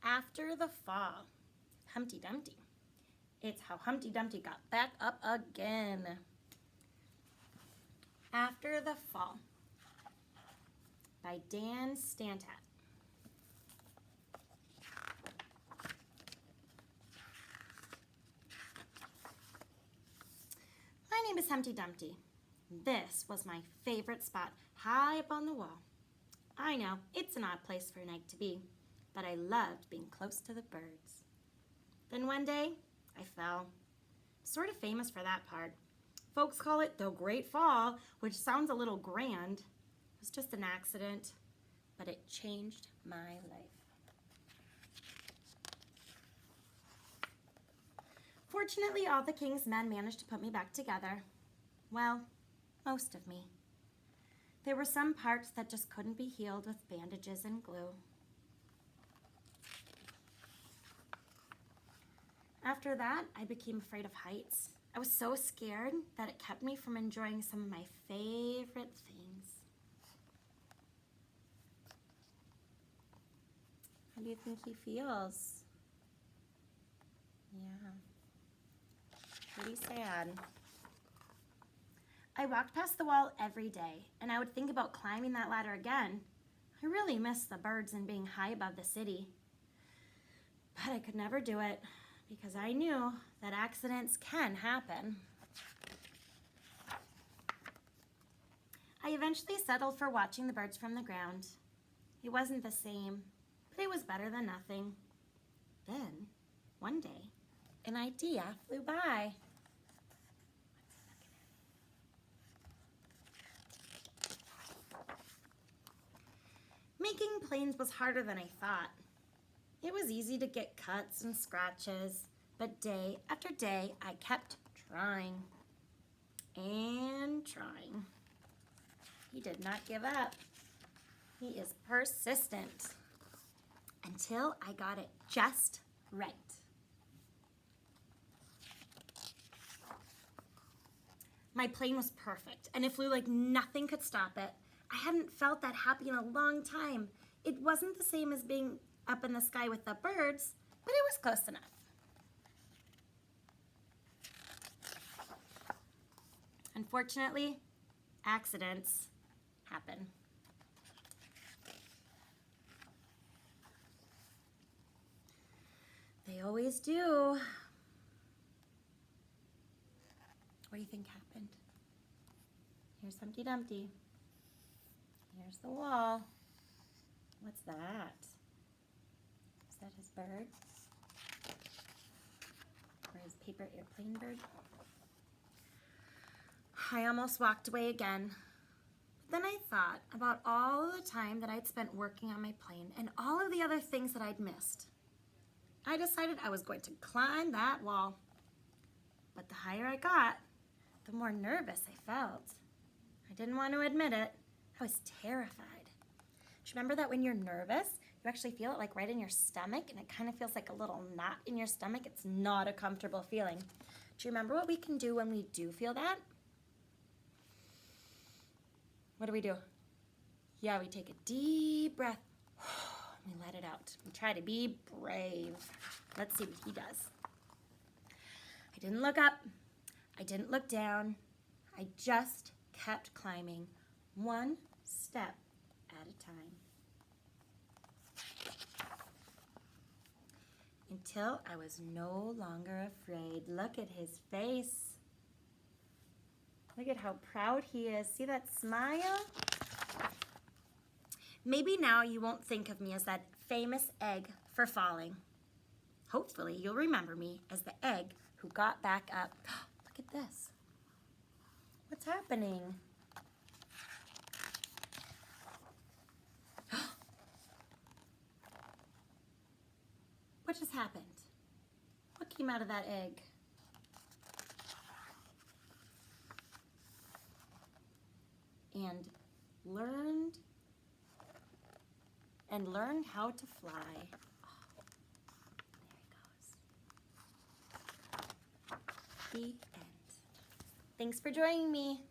After the fall, Humpty Dumpty. It's how Humpty Dumpty got back up again. After the Fall by Dan Stantat. My name is Humpty Dumpty. This was my favorite spot, high up on the wall. I know, it's an odd place for an egg to be, but I loved being close to the birds. Then one day, I fell. Sort of famous for that part. Folks call it the Great Fall, which sounds a little grand. It was just an accident, but it changed my life. Fortunately, all the king's men managed to put me back together. Well, most of me. There were some parts that just couldn't be healed with bandages and glue. After that, I became afraid of heights. I was so scared that it kept me from enjoying some of my favorite things. How do you think he feels? Yeah, pretty sad. I walked past the wall every day, and I would think about climbing that ladder again. I really missed the birds and being high above the city. But I could never do it, because I knew that accidents can happen. I eventually settled for watching the birds from the ground. It wasn't the same, but it was better than nothing. Then, one day, an idea flew by. Making planes was harder than I thought. It was easy to get cuts and scratches, but day after day, I kept trying and trying. He did not give up. He is persistent until I got it just right. My plane was perfect, and it flew like nothing could stop it. I hadn't felt that happy in a long time. It wasn't the same as being up in the sky with the birds, but it was close enough. Unfortunately, accidents happen. They always do. What do you think happened? Here's Humpty Dumpty. Here's the wall. What's that? Is that his bird? Or his paper airplane bird? I almost walked away again. But then I thought about all the time that I'd spent working on my plane and all of the other things that I'd missed. I decided I was going to climb that wall. But the higher I got, the more nervous I felt. I didn't want to admit it. I was terrified. Do you remember that when you're nervous, you actually feel it like right in your stomach, and it kind of feels like a little knot in your stomach? It's not a comfortable feeling. Do you remember what we can do when we do feel that? What do? Yeah, we take a deep breath. We let it out. We try to be brave. Let's see what he does. I didn't look up. I didn't look down. I just kept climbing, one step at a time. Until I was no longer afraid. Look at his face. Look at how proud he is. See that smile? Maybe now you won't think of me as that famous egg for falling. Hopefully you'll remember me as the egg who got back up. Look at this. What's happening? What just happened? What came out of that egg? And learned how to fly. Oh, there he goes. The end. Thanks for joining me.